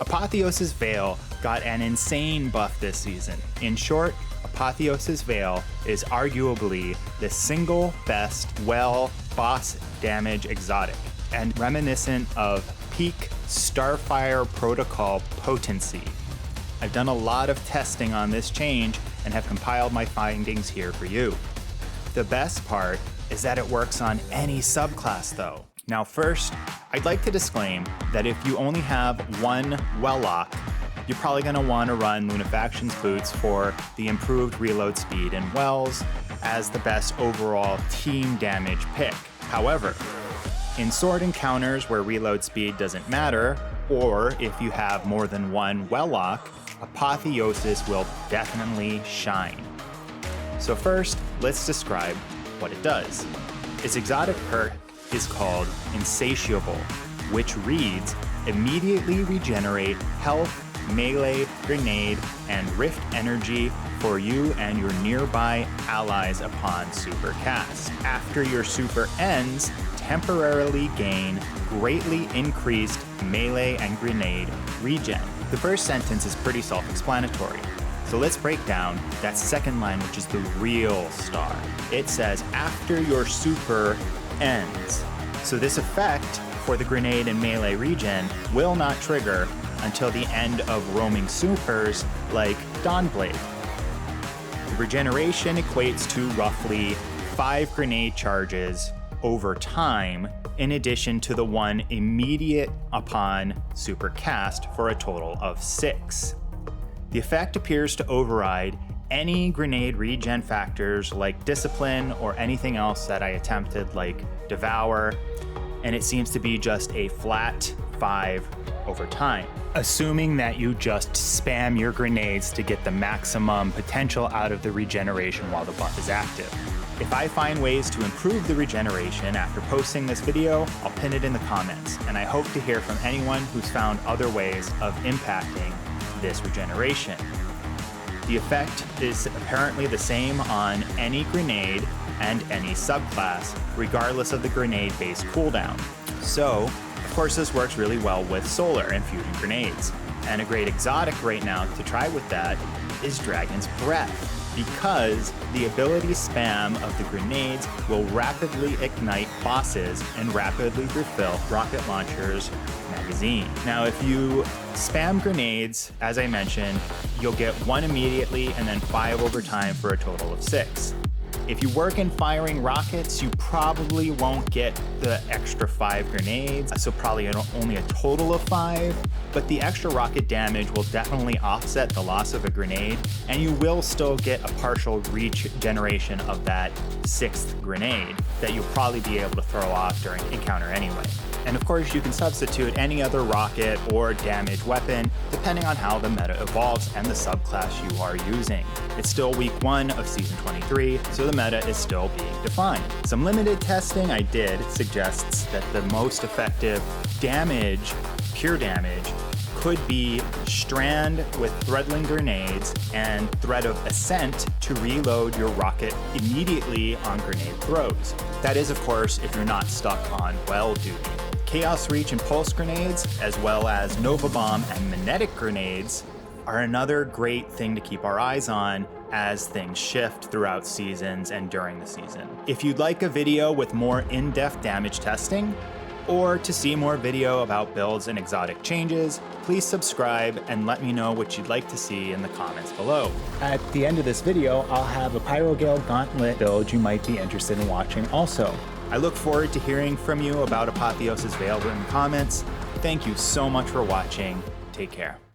Apotheosis Veil got an insane buff this season. In short, Apotheosis Veil is arguably the single best boss damage exotic, and reminiscent of peak Starfire Protocol potency. I've done a lot of testing on this change and have compiled my findings here for you. The best part is that it works on any subclass though. Now first, I'd like to disclaim that if you only have one Warlock, you're probably going to want to run Lunafaction's boots for the improved reload speed and Wells as the best overall team damage pick. However, in sword encounters where reload speed doesn't matter, or if you have more than one Warlock, Apotheosis will definitely shine. So first, let's describe what it does. Its exotic perk is called Insatiable, which reads, immediately regenerate health, melee, grenade, and rift energy for you and your nearby allies upon super cast. After your super ends, temporarily gain greatly increased melee and grenade regen. The first sentence is pretty self-explanatory. So let's break down that second line, which is the real star. It says, after your super ends. So this effect for the grenade and melee regen will not trigger until the end of roaming supers like Dawnblade. The regeneration equates to roughly 5 grenade charges over time, in addition to the one immediate upon super cast for a total of 6. The effect appears to override any grenade regen factors like Discipline or anything else that I attempted like Devour, and it seems to be just a flat 5 over time, assuming that you just spam your grenades to get the maximum potential out of the regeneration while the buff is active. If I find ways to improve the regeneration after posting this video, I'll pin it in the comments, and I hope to hear from anyone who's found other ways of impacting this regeneration. The effect is apparently the same on any grenade and any subclass, regardless of the grenade-based cooldown. So, of course, this works really well with solar and fusion grenades. And a great exotic right now to try with that is Dragon's Breath, because the ability spam of the grenades will rapidly ignite bosses and rapidly refill rocket launchers magazine. Now, if you spam grenades, as I mentioned, you'll get 1 immediately and then 5 over time for a total of 6. If you work in firing rockets, you probably won't get the extra 5 grenades, so probably only a total of 5, but the extra rocket damage will definitely offset the loss of a grenade, and you will still get a partial regeneration of that 6th grenade that you'll probably be able to throw off during encounter anyway. And of course, you can substitute any other rocket or damage weapon depending on how the meta evolves and the subclass you are using. It's still week 1 of season 23, so the meta is still being defined. Some limited testing I did suggests that the most effective damage, pure damage, could be Strand with Threadling grenades and Thread of Ascent to reload your rocket immediately on grenade throws. That is, of course, if you're not stuck on well duty. Chaos Reach and Pulse grenades, as well as Nova Bomb and Magnetic grenades, are another great thing to keep our eyes on as things shift throughout seasons and during the season. If you'd like a video with more in-depth damage testing, or to see more video about builds and exotic changes, please subscribe and let me know what you'd like to see in the comments below. At the end of this video, I'll have a Pyrogale Gauntlet build you might be interested in watching also. I look forward to hearing from you about Apotheosis Veil in the comments. Thank you so much for watching. Take care.